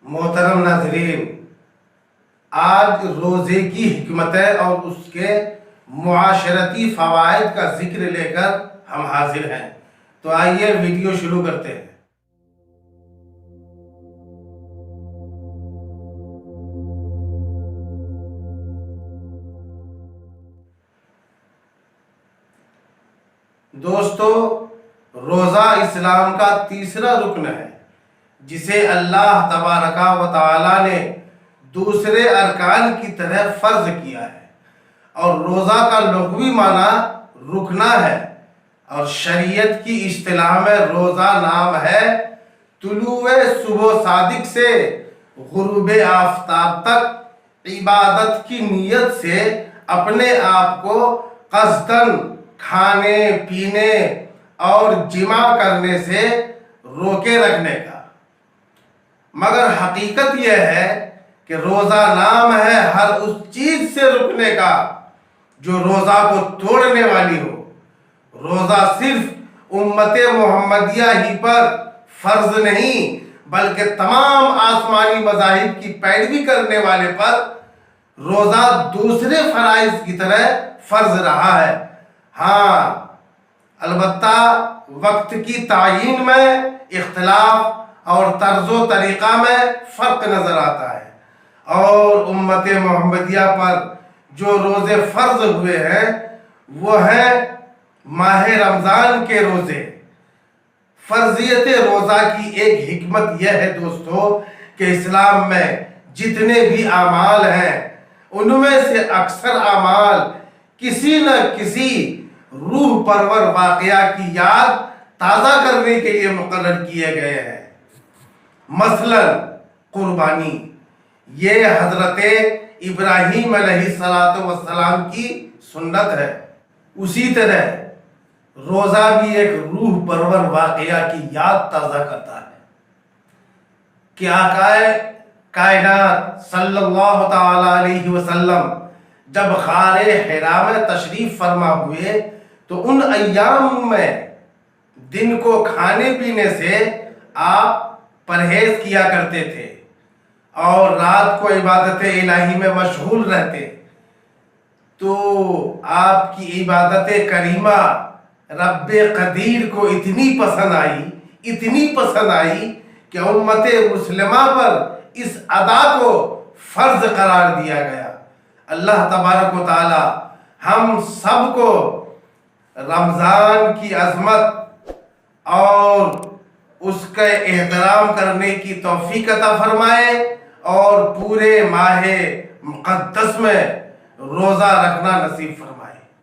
محترم ناظرین، آج روزے کی حکمتیں اور اس کے معاشرتی فوائد کا ذکر لے کر ہم حاضر ہیں، تو آئیے ویڈیو شروع کرتے ہیں۔ دوستو، روزہ اسلام کا تیسرا رکن ہے جسے اللہ تبارک و تعالی نے دوسرے ارکان کی طرح فرض کیا ہے، اور روزہ کا لغوی معنی رکنا ہے، اور شریعت کی اصطلاح میں روزہ نام ہے طلوع صبح صادق سے غروب آفتاب تک عبادت کی نیت سے اپنے آپ کو قصداً کھانے پینے اور جمع کرنے سے روکے رکھنے کا۔ مگر حقیقت یہ ہے کہ روزہ نام ہے ہر اس چیز سے رکنے کا جو روزہ کو توڑنے والی ہو۔ روزہ صرف امت محمدیہ ہی پر فرض نہیں بلکہ تمام آسمانی مذاہب کی پیروی کرنے والے پر روزہ دوسرے فرائض کی طرح فرض رہا ہے۔ ہاں، البتہ وقت کی تعیین میں اختلاف اور طرز و طریقہ میں فرق نظر آتا ہے، اور امت محمدیہ پر جو روزے فرض ہوئے ہیں وہ ہیں ماہ رمضان کے روزے۔ فرضیت روزہ کی ایک حکمت یہ ہے دوستو کہ اسلام میں جتنے بھی اعمال ہیں ان میں سے اکثر اعمال کسی نہ کسی روح پرور واقعہ کی یاد تازہ کرنے کے لیے مقرر کیے گئے ہیں۔ مثلا قربانی، یہ حضرت ابراہیم علیہ السلام کی سنت ہے۔ اسی طرح روزہ بھی ایک روح پرور واقعہ کی یاد تازہ کرتا ہے کہ آقا کائنات صلی اللہ تعالی علیہ وسلم جب غار حرا میں تشریف فرما ہوئے تو ان ایام میں دن کو کھانے پینے سے آپ پرہیز کیا کرتے تھے اور رات کو عبادت الہی میں مشغول رہتے، تو آپ کی عبادت کریمہ رب قدیر کو اتنی پسند آئی کہ امت مسلمہ پر اس ادا کو فرض قرار دیا گیا۔ اللہ تبارک و تعالی ہم سب کو رمضان کی عظمت اور اس کا احترام کرنے کی توفیق عطا فرمائے، اور پورے ماہ مقدس میں روزہ رکھنا نصیب فرمائے۔